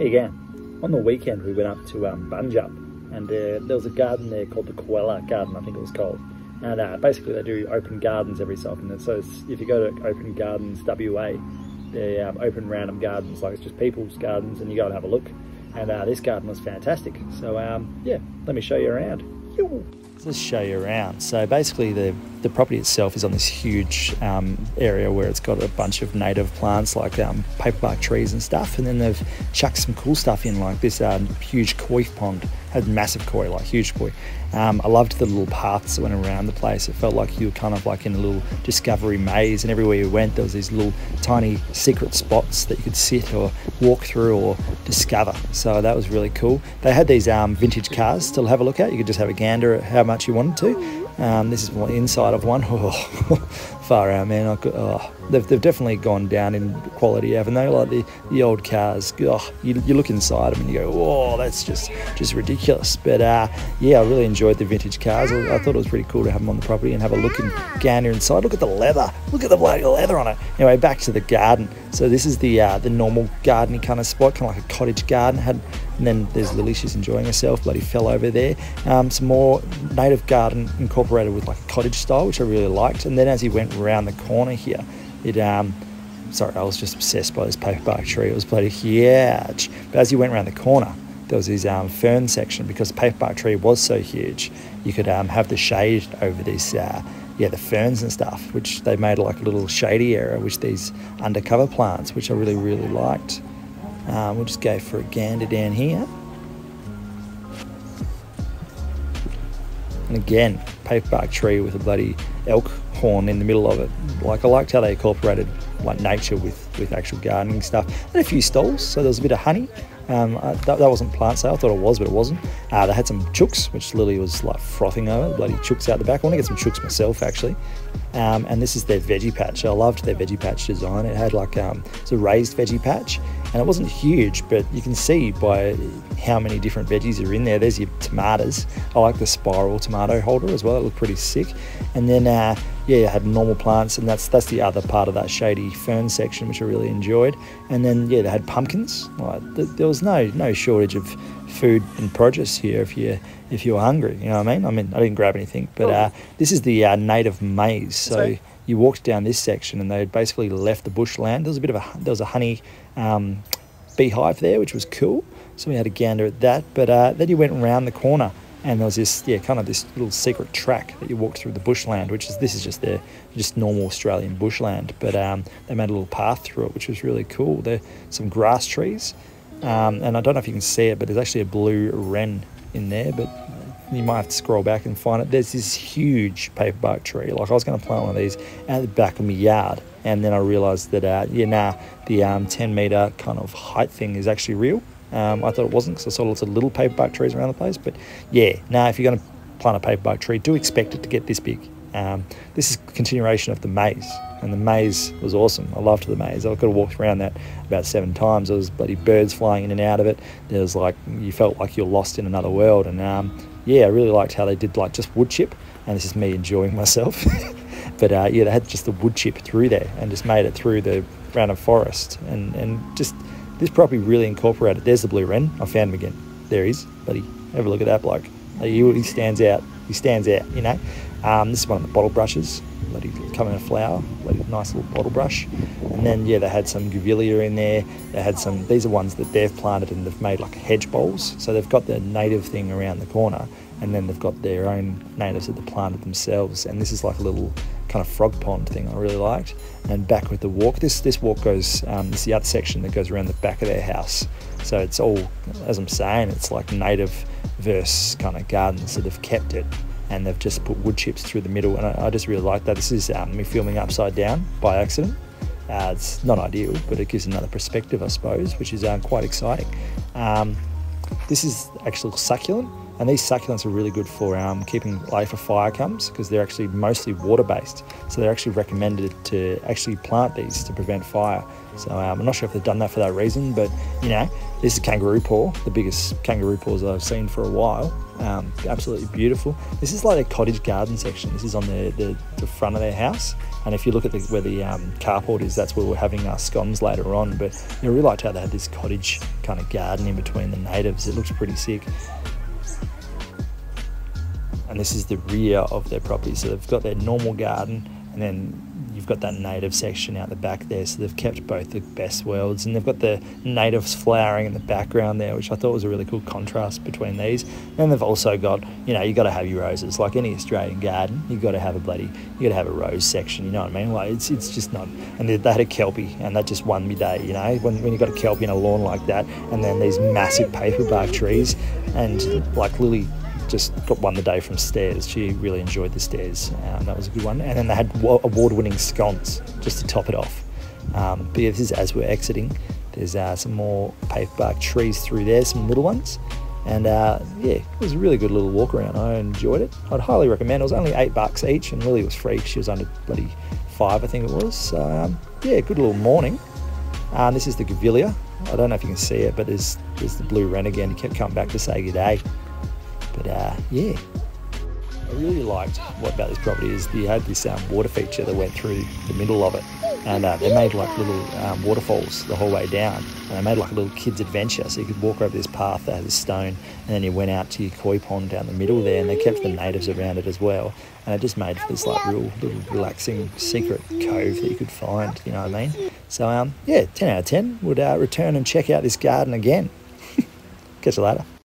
Here you go. On the weekend we went up to Banjup, and there was a garden there called the Kwella garden, I think it was called. And basically they do open gardens every so often. And so if you go to Open Gardens WA, they open random gardens, like it's just people's gardens, and you go and have a look. And this garden was fantastic. So yeah, let me show you around. Let's show you around. So basically the property itself is on this huge area where it's got a bunch of native plants like paperbark trees and stuff, and then they've chucked some cool stuff in, like this huge koi pond. Had massive koi, like huge koi. I loved the little paths that went around the place. It felt like you were kind of like in a little discovery maze, and everywhere you went there was these little tiny secret spots that you could sit or walk through or discover. So that was really cool. They had these vintage cars to have a look at. You could just have a gander at how much you wanted to. This is the inside of one. Oh, far out, man. They've definitely gone down in quality, haven't they? Like the old cars. Oh, you look inside them and you go, oh, that's just ridiculous. But yeah, I really enjoyed the vintage cars. I thought it was pretty cool to have them on the property and have a look and gander inside. Look at the leather. Look at the bloody leather on it. Anyway, back to the garden. So this is the normal gardeny kind of spot, kind of like a cottage garden. And then there's Lilly, she's enjoying herself, bloody fell over there. Some more native garden incorporated with like a cottage style, which I really liked. And then as you went around the corner here, sorry, I was just obsessed by this paperbark tree. It was bloody huge. But as you went around the corner, there was this fern section. Because the paperbark tree was so huge, you could have the shade over this, the ferns and stuff, which they made like a little shady area, which these undercover plants, which I really, really liked. We'll just go for a gander down here. And again, paperbark tree with a bloody elk horn in the middle of it. Like, I liked how they incorporated like nature with actual gardening stuff. And a few stalls, so there was a bit of honey. That wasn't plant sale. I thought it was, but it wasn't. They had some chooks, which Lilly was like frothing over. Bloody chooks out the back. I want to get some chooks myself, actually. And this is their veggie patch. I loved their veggie patch design. It had like it's a raised veggie patch, and it wasn't huge, but you can see by how many different veggies are in there. There's your tomatoes. I like the spiral tomato holder as well. It looked pretty sick. And then yeah, it had normal plants, and that's the other part of that shady fern section, which I really enjoyed. And then yeah, they had pumpkins. Like, there was no shortage of food and produce here if you were hungry. You know what I mean? I didn't grab anything, but this is the native maize. So you walked down this section, and they had basically left the bushland. There was a honey beehive there, which was cool. So we had a gander at that. But then you went around the corner, and there was this kind of this little secret track that you walked through the bushland, this is just normal Australian bushland. But they made a little path through it, which was really cool. There's some grass trees, and I don't know if you can see it, but there's actually a blue wren in there, but you might have to scroll back and find it. There's this huge paperbark tree. Like, I was going to plant one of these out the back of my yard, and then I realised that the 10 metre kind of height thing is actually real. I thought it wasn't, because I saw lots of little paperbark trees around the place. But yeah, if you're going to plant a paperbark tree, do expect it to get this big. This is a continuation of the maze, and the maze was awesome. I loved the maze. I could have walked around that about 7 times. There was bloody birds flying in and out of it. There was like, you felt like you're lost in another world. And yeah, I really liked how they did like just wood chip, and this is me enjoying myself. But yeah, they had just the wood chip through there and just made it through the random forest, and just this property really incorporated. There's the blue wren. I found him again. There he is, buddy. Have a look at that bloke. He stands out. He stands out, you know. This is one of the bottle brushes. Bloody coming in a flower. Bloody nice little bottle brush. And then yeah, they had some Gavilia in there. They had some. These are ones that they've planted, and they've made like hedge bowls. So they've got the native thing around the corner, and then they've got their own natives that they planted themselves. And this is like a little kind of frog pond thing I really liked. And back with the walk, this walk goes, this is the other section that goes around the back of their house. So it's all, as I'm saying, it's like native verse kind of gardens that have kept it, and they've just put wood chips through the middle, and I just really like that. This is me filming upside down by accident. It's not ideal, but it gives another perspective, I suppose, which is quite exciting. This is actually succulent. And these succulents are really good for keeping, like if a fire comes, because they're actually mostly water-based. So they're actually recommended to actually plant these to prevent fire. So I'm not sure if they've done that for that reason, but you know, this is kangaroo paw, the biggest kangaroo paws that I've seen for a while. Absolutely beautiful. This is like their cottage garden section. This is on the front of their house. And if you look at where the carport is, that's where we're having our scones later on. But I really liked how they had this cottage kind of garden in between the natives. It looks pretty sick. And this is the rear of their property. So they've got their normal garden, and then you've got that native section out the back there. So they've kept both the best worlds, and they've got the natives flowering in the background there, which I thought was a really cool contrast between these. And they've also got, you know, you got to have your roses. Like any Australian garden, you got to have a rose section. You know what I mean? Like it's just not. And they had a kelpie, and that just won me day. You know, when you got a kelpie in a lawn like that, and then these massive paperbark trees, and like Lilly just won the day from stairs. She really enjoyed the stairs. That was a good one. And then they had award-winning scones just to top it off. But yeah, this is as we're exiting. There's some more paperbark trees through there, some little ones. And yeah, it was a really good little walk around. I enjoyed it. I'd highly recommend. It was only $8 each, and Lily was free. She was under bloody $5, I think it was. So yeah, good little morning. This is the Gavilia. I don't know if you can see it, but there's the blue wren again. He kept coming back to say good day. But yeah, I really liked what about this property is you had this water feature that went through the middle of it, and they made like little waterfalls the whole way down, and they made like a little kid's adventure, so you could walk over this path that had a stone, and then you went out to your koi pond down the middle there, and they kept the natives around it as well, and it just made for this like real little relaxing secret cove that you could find, you know what I mean? So yeah, 10 out of 10. Would return and check out this garden again. Catch you later.